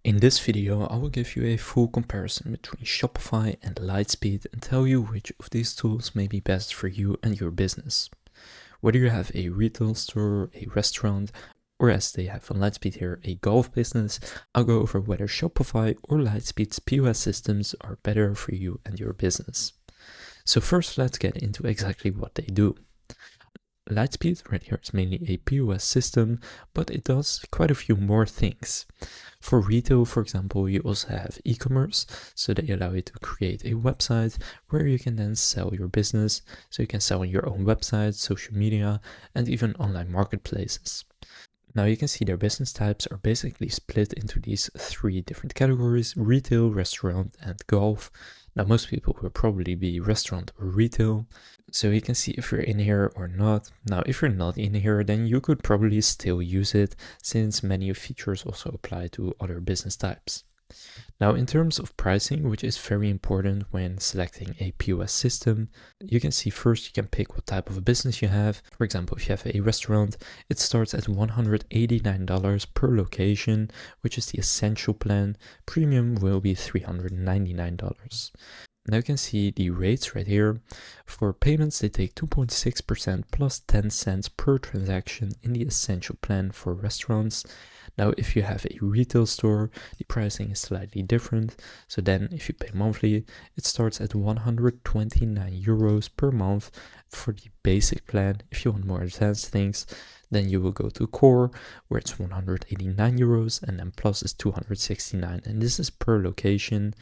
In this video, I will give you a full comparison between Shopify and Lightspeed and tell you which of these tools may be best for you and your business. Whether you have a retail store, a restaurant, or as they have on Lightspeed here, a golf business, I'll go over whether Shopify or Lightspeed's POS systems are better for you and your business. So first, let's get into exactly what they do. Lightspeed right here is mainly a POS system, but it does quite a few more things. For retail, for example, you also have e-commerce, so they allow you to create a website where you can then sell your business. So you can sell on your own website, social media, and even online marketplaces. Now you can see their business types are basically split into these three different categories: retail, restaurant, and golf. Now most people will probably be restaurant or retail, so you can see if you're in here or not. Now if you're not in here, then you could probably still use it, since many features also apply to other business types. Now in terms of pricing, which is very important when selecting a POS system, you can see first you can pick what type of a business you have. For example, if you have a restaurant, it starts at $189 per location, which is the essential plan. Premium will be $399. Now you can see the rates right here. For payments, they take 2.6% plus 10 cents per transaction in the essential plan for restaurants. Now, if you have a retail store, the pricing is slightly different. So then if you pay monthly, it starts at 129 euros per month for the basic plan. If you want more advanced things, then you will go to core, where it's 189 euros, and then plus is 269. And this is per location.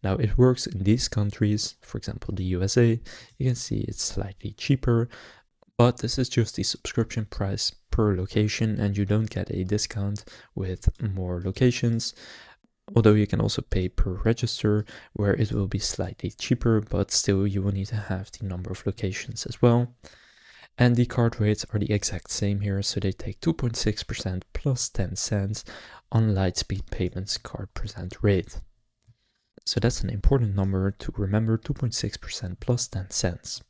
Now it works in these countries, for example, the USA. You can see it's slightly cheaper, but this is just the subscription price per location, and you don't get a discount with more locations. Although you can also pay per register, where it will be slightly cheaper, but still you will need to have the number of locations as well. And the card rates are the exact same here, so they take 2.6% plus 10 cents on Lightspeed payments card percent rate. So that's an important number to remember, 2.6% plus 10 cents.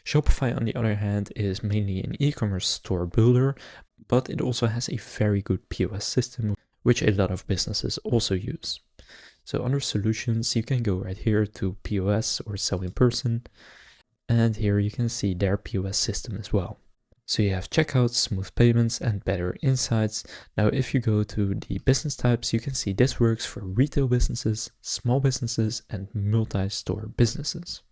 Shopify, on the other hand, is mainly an e-commerce store builder, but it also has a very good POS system, which a lot of businesses also use. So under solutions, you can go right here to POS or sell in person, and here you can see their POS system as well. So you have checkouts, smooth payments, and better insights. Now if you go to the business types, you can see this works for retail businesses, small businesses, and multi-store businesses.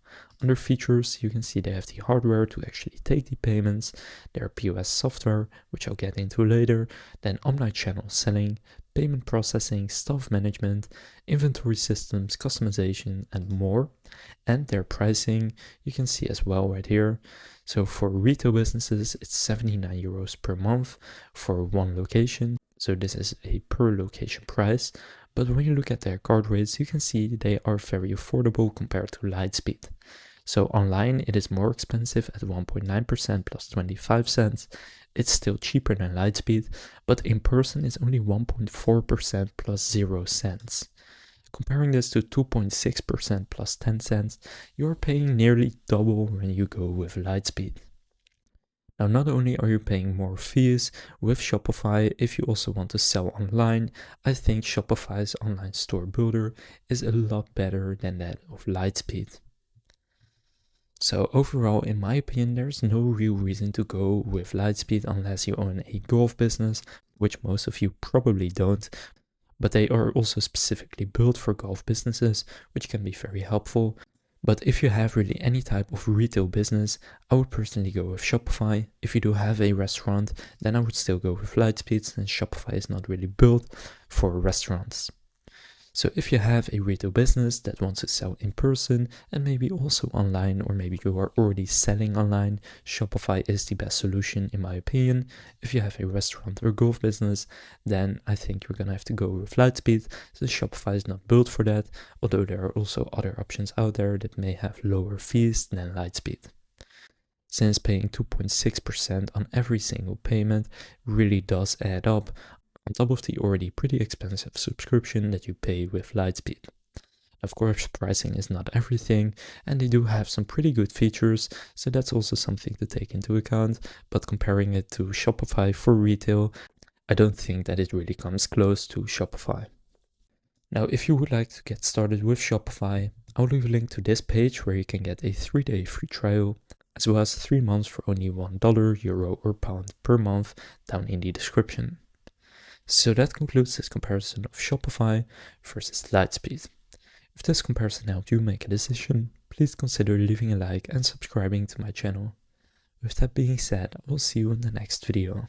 Under features, you can see they have the hardware to actually take the payments, their POS software, which I'll get into later, then omnichannel selling, payment processing, staff management, inventory systems, customization, and more. And their pricing, you can see as well right here. So for retail businesses, it's 79 euros per month for one location. So this is a per location price. But when you look at their card rates, you can see they are very affordable compared to Lightspeed. So online, it is more expensive at 1.9% plus 25 cents. It's still cheaper than Lightspeed, but in person it's only 1.4% plus 0 cents. Comparing this to 2.6% plus 10 cents, you're paying nearly double when you go with Lightspeed. Now, not only are you paying more fees with Shopify, if you also want to sell online, I think Shopify's online store builder is a lot better than that of Lightspeed. So overall, in my opinion, there's no real reason to go with Lightspeed unless you own a golf business, which most of you probably don't. But they are also specifically built for golf businesses, which can be very helpful. But if you have really any type of retail business, I would personally go with Shopify. If you do have a restaurant, then I would still go with Lightspeed, since Shopify is not really built for restaurants. So if you have a retail business that wants to sell in person and maybe also online, or maybe you are already selling online, Shopify is the best solution in my opinion. If you have a restaurant or golf business, then I think you're gonna have to go with Lightspeed, since Shopify is not built for that, although there are also other options out there that may have lower fees than Lightspeed. Since paying 2.6% on every single payment really does add up, on top of the already pretty expensive subscription that you pay with Lightspeed. Of course, pricing is not everything, and they do have some pretty good features, so that's also something to take into account, but comparing it to Shopify for retail, I don't think that it really comes close to Shopify. Now, if you would like to get started with Shopify, I'll leave a link to this page where you can get a 3-day free trial, as well as 3 months for only $1, euro, or pound per month down in the description. So that concludes this comparison of Shopify versus Lightspeed. If this comparison helped you make a decision, please consider leaving a like and subscribing to my channel. With that being said, I will see you in the next video.